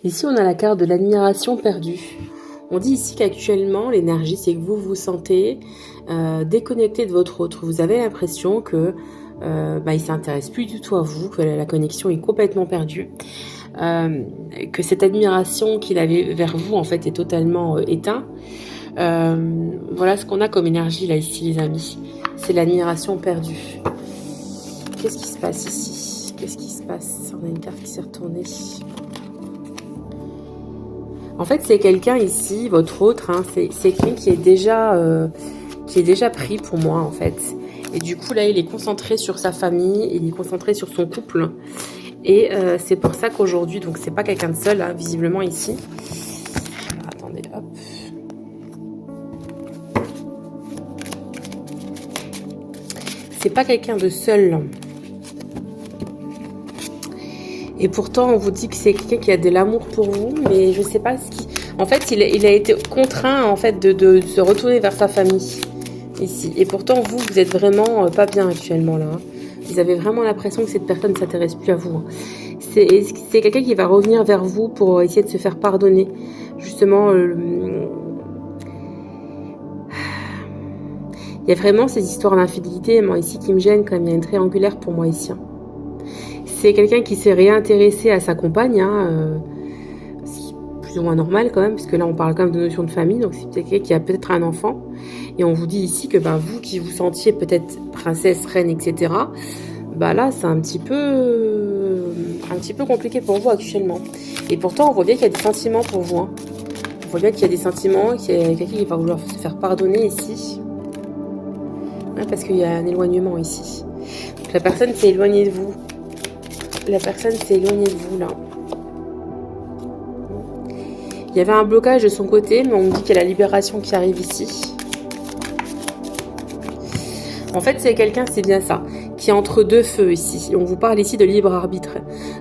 Ici, on a la carte de l'admiration perdue. On dit ici qu'actuellement, l'énergie, c'est que vous vous sentez déconnecté de votre autre. Vous avez l'impression que il s'intéresse plus du tout à vous, que la connexion est complètement perdue, que cette admiration qu'il avait vers vous, en fait, est totalement éteinte. Voilà ce qu'on a comme énergie, là, ici, les amis. C'est l'admiration perdue. Qu'est-ce qui se passe ici? Qu'est-ce qui se passe? On a une carte qui s'est retournée. En fait, c'est quelqu'un ici, votre autre, hein, c'est quelqu'un qui est déjà pris pour moi, en fait. Et du coup, là, il est concentré sur sa famille, il est concentré sur son couple. Et c'est pour ça qu'aujourd'hui, donc c'est pas quelqu'un de seul, hein, visiblement ici. Alors, attendez, hop. C'est pas quelqu'un de seul. Et pourtant, on vous dit que c'est quelqu'un qui a de l'amour pour vous, mais je sais pas ce qui... En fait, il a été contraint, en fait, de se retourner vers sa famille, ici. Et pourtant, vous êtes vraiment pas bien actuellement, là. Hein. Vous avez vraiment l'impression que cette personne ne s'intéresse plus à vous. Hein. C'est quelqu'un qui va revenir vers vous pour essayer de se faire pardonner. Justement, il y a vraiment ces histoires d'infidélité, moi, ici, qui me gênent, quand même. Il y a une triangulaire pour moi, ici. Hein. C'est quelqu'un qui s'est réintéressé à sa compagne, hein, c'est plus ou moins normal quand même, parce que là on parle quand même de notion de famille, donc c'est quelqu'un qui a peut-être un enfant, et on vous dit ici que vous qui vous sentiez peut-être princesse, reine, etc., là c'est un petit peu compliqué pour vous actuellement. Et pourtant on voit bien qu'il y a des sentiments pour vous. Hein. On voit bien qu'il y a des sentiments, qu'il y a quelqu'un qui va vouloir se faire pardonner ici, ouais, parce qu'il y a un éloignement ici. Donc la personne s'est éloignée de vous. La personne s'est éloignée de vous, là. Il y avait un blocage de son côté, mais on me dit qu'il y a la libération qui arrive ici. En fait, c'est quelqu'un, c'est bien ça, qui est entre deux feux ici. On vous parle ici de libre arbitre.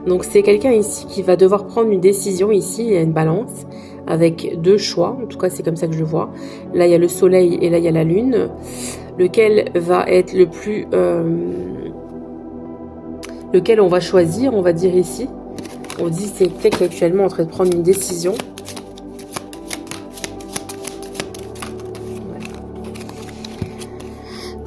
Donc, c'est quelqu'un ici qui va devoir prendre une décision ici. Il y a une balance avec deux choix. En tout cas, c'est comme ça que je vois. Là, il y a le soleil et là, il y a la lune. Lequel va être le plus... lequel on va choisir, on va dire ici. On dit c'est quelqu'un qui est actuellement en train de prendre une décision. Ouais.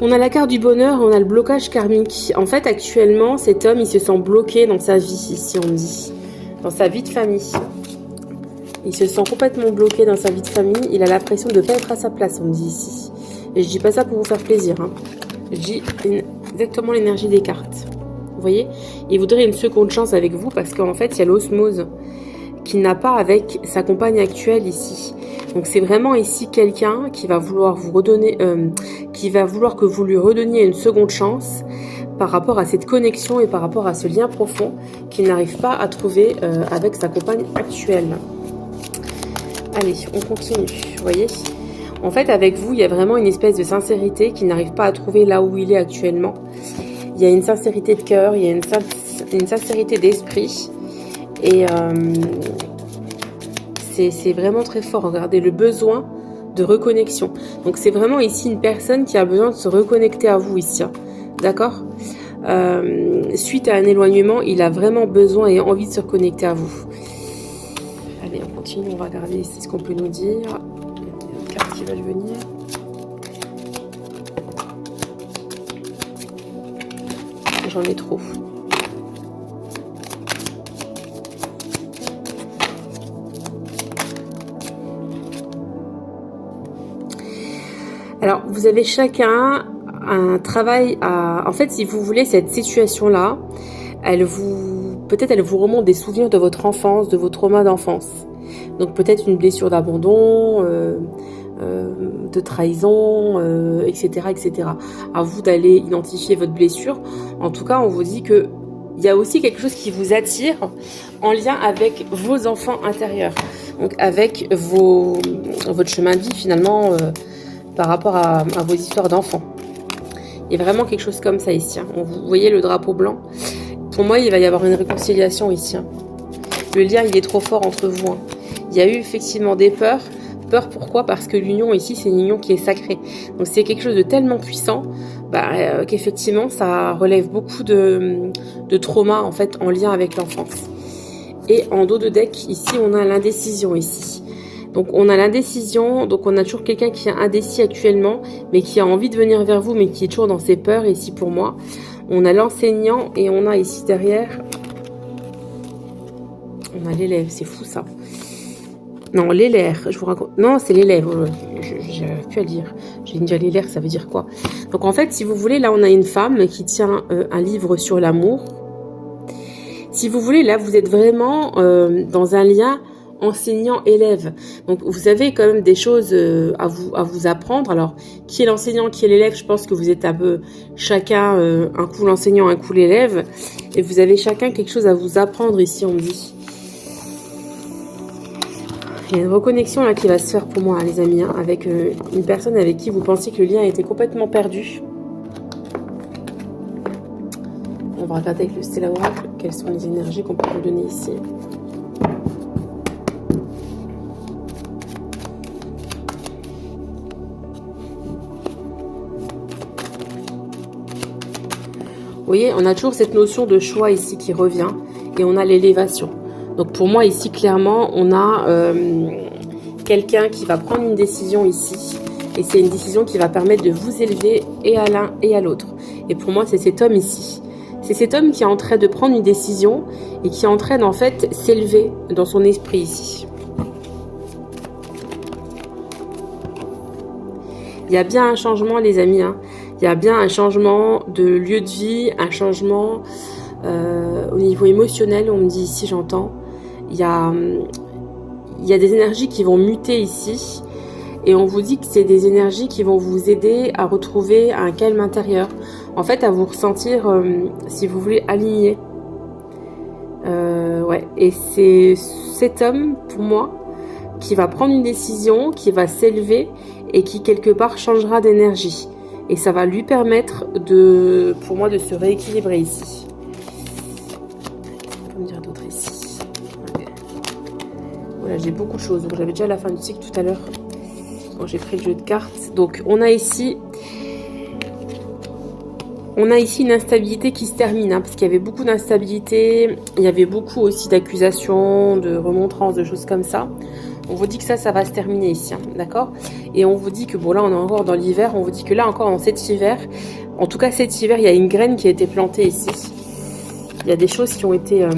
On a la carte du bonheur, on a le blocage karmique. En fait, actuellement, cet homme, il se sent bloqué dans sa vie, ici, on dit. Dans sa vie de famille. Il se sent complètement bloqué dans sa vie de famille. Il a l'impression de ne pas être à sa place, on me dit ici. Et je dis pas ça pour vous faire plaisir. Hein. Je dis exactement l'énergie des cartes. Vous voyez, il voudrait une seconde chance avec vous parce qu'en fait, il y a l'osmose qu'il n'a pas avec sa compagne actuelle ici. Donc, c'est vraiment ici quelqu'un qui va vouloir vous redonner, qui va vouloir que vous lui redonniez une seconde chance par rapport à cette connexion et par rapport à ce lien profond qu'il n'arrive pas à trouver avec sa compagne actuelle. Allez, on continue, vous voyez. En fait, avec vous, il y a vraiment une espèce de sincérité qu'il n'arrive pas à trouver là où il est actuellement. Il y a une sincérité de cœur, il y a une sincérité d'esprit. Et c'est vraiment très fort. Regardez, le besoin de reconnexion. Donc, c'est vraiment ici une personne qui a besoin de se reconnecter à vous ici. Hein. D'accord suite à un éloignement, il a vraiment besoin et envie de se reconnecter à vous. Allez, on continue. On va regarder ici ce qu'on peut nous dire. Il y a une carte qui va venir. J'en ai trop. Alors, vous avez chacun un travail à... En fait, si vous voulez, cette situation-là, peut-être elle vous remonte des souvenirs de votre enfance, de vos traumas d'enfance. Donc, peut-être une blessure d'abandon, de trahison, etc., etc. À vous d'aller identifier votre blessure. En tout cas, on vous dit que il y a aussi quelque chose qui vous attire en lien avec vos enfants intérieurs. Donc, avec votre chemin de vie, finalement, par rapport à vos histoires d'enfants. Il y a vraiment quelque chose comme ça ici. Hein. Vous voyez le drapeau blanc. Pour moi, il va y avoir une réconciliation ici. Hein. Le lien, il est trop fort entre vous. Hein. Il y a eu effectivement des peurs. Peur, pourquoi? Parce que l'union ici, c'est une union qui est sacrée. Donc, c'est quelque chose de tellement puissant qu'effectivement, ça relève beaucoup de traumas, en fait, en lien avec l'enfance. Et en dos de deck, ici, on a l'indécision ici. Donc, on a l'indécision. Donc, on a toujours quelqu'un qui est indécis actuellement, mais qui a envie de venir vers vous, mais qui est toujours dans ses peurs, ici, pour moi. On a l'enseignant et on a ici, derrière, on a l'élève. C'est fou, ça. Non, l'élève, je vous raconte. Non, c'est l'élève. J'arrive plus à le dire. J'ai déjà l'élève, ça veut dire quoi? Donc, en fait, si vous voulez, là, on a une femme qui tient un livre sur l'amour. Si vous voulez, là, vous êtes vraiment dans un lien enseignant-élève. Donc, vous avez quand même des choses à vous apprendre. Alors, qui est l'enseignant, qui est l'élève? Je pense que vous êtes un peu chacun, un coup l'enseignant, un coup l'élève. Et vous avez chacun quelque chose à vous apprendre ici, on me dit. Il y a une reconnexion là qui va se faire pour moi, hein, les amis, hein, avec une personne avec qui vous pensiez que le lien était complètement perdu. On va regarder avec le Stella Oracle quelles sont les énergies qu'on peut vous donner ici. Vous voyez, on a toujours cette notion de choix ici qui revient et on a l'élévation. Donc pour moi ici, clairement, on a quelqu'un qui va prendre une décision ici. Et c'est une décision qui va permettre de vous élever et à l'un et à l'autre. Et pour moi, c'est cet homme ici. C'est cet homme qui est en train de prendre une décision et qui est en train, en fait, s'élever dans son esprit ici. Il y a bien un changement, les amis. Hein. Il y a bien un changement de lieu de vie, un changement au niveau émotionnel, on me dit ici, j'entends. Il y a des énergies qui vont muter ici. Et on vous dit que c'est des énergies qui vont vous aider à retrouver un calme intérieur. En fait, à vous ressentir, si vous voulez, aligné. Ouais. Et c'est cet homme, pour moi, qui va prendre une décision, qui va s'élever et qui, quelque part, changera d'énergie. Et ça va lui permettre, pour moi, de se rééquilibrer ici. On peut me dire d'autres ici. Okay. Voilà, j'ai beaucoup de choses. Donc, j'avais déjà la fin du cycle tout à l'heure. Quand j'ai pris le jeu de cartes. Donc, on a ici une instabilité qui se termine, hein, parce qu'il y avait beaucoup d'instabilité. Il y avait beaucoup aussi d'accusations, de remontrances, de choses comme ça. On vous dit que ça va se terminer ici, hein, d'accord? Et on vous dit que, bon, là, on est encore dans l'hiver. On vous dit que là, encore dans cet hiver, en tout cas, cet hiver, il y a une graine qui a été plantée ici. Il y a des choses qui ont été...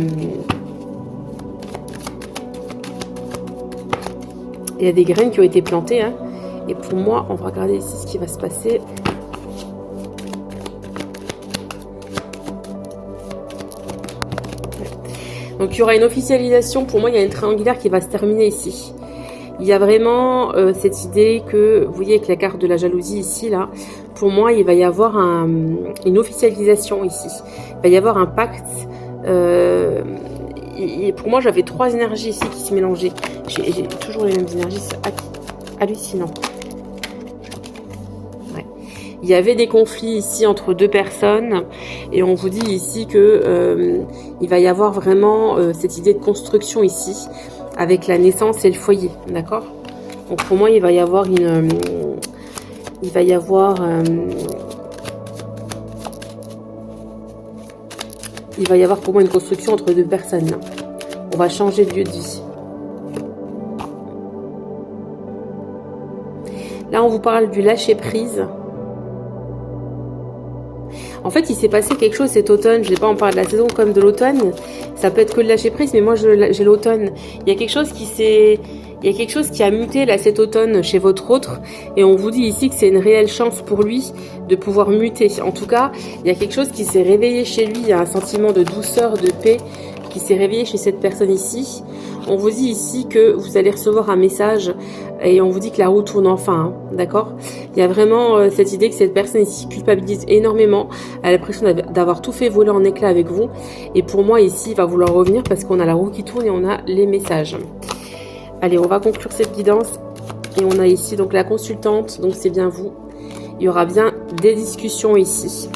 il y a des graines qui ont été plantées, hein. Et pour moi, on va regarder ici ce qui va se passer. Donc, il y aura une officialisation. Pour moi, il y a une triangulaire qui va se terminer ici. Il y a vraiment cette idée que, vous voyez, avec la carte de la jalousie ici, là, pour moi, il va y avoir une officialisation ici. Il va y avoir un pacte. Pour moi, j'avais 3 énergies ici qui se mélangeaient. J'ai toujours les mêmes énergies. C'est hallucinant. Il y avait des conflits ici entre 2 personnes et on vous dit ici que il va y avoir vraiment cette idée de construction ici avec la naissance et le foyer, d'accord? Donc pour moi il va y avoir pour moi une construction entre 2 personnes. On va changer de lieu de vie. Là on vous parle du lâcher prise. En fait, il s'est passé quelque chose cet automne. Je ne vais pas en parler de la saison comme de l'automne. Ça peut être que le lâcher prise, mais moi, j'ai l'automne. Il y a quelque chose qui a muté là cet automne chez votre autre. Et on vous dit ici que c'est une réelle chance pour lui de pouvoir muter. En tout cas, il y a quelque chose qui s'est réveillé chez lui. Il y a un sentiment de douceur, de paix qui s'est réveillé chez cette personne ici. On vous dit ici que vous allez recevoir un message et on vous dit que la roue tourne enfin, hein, d'accord? Il y a vraiment cette idée que cette personne ici culpabilise énormément. Elle a l'impression d'avoir tout fait voler en éclats avec vous. Et pour moi ici, il va vouloir revenir parce qu'on a la roue qui tourne et on a les messages. Allez, on va conclure cette guidance. Et on a ici donc la consultante, donc c'est bien vous. Il y aura bien des discussions ici.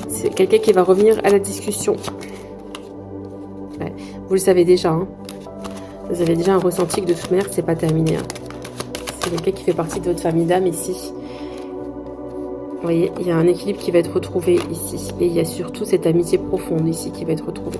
C'est quelqu'un qui va revenir à la discussion. Ouais, vous le savez déjà, hein. Vous avez déjà un ressenti que de toute manière, c'est pas terminé. Hein. C'est quelqu'un qui fait partie de votre famille d'âme ici. Vous voyez, il y a un équilibre qui va être retrouvé ici. Et il y a surtout cette amitié profonde ici qui va être retrouvée.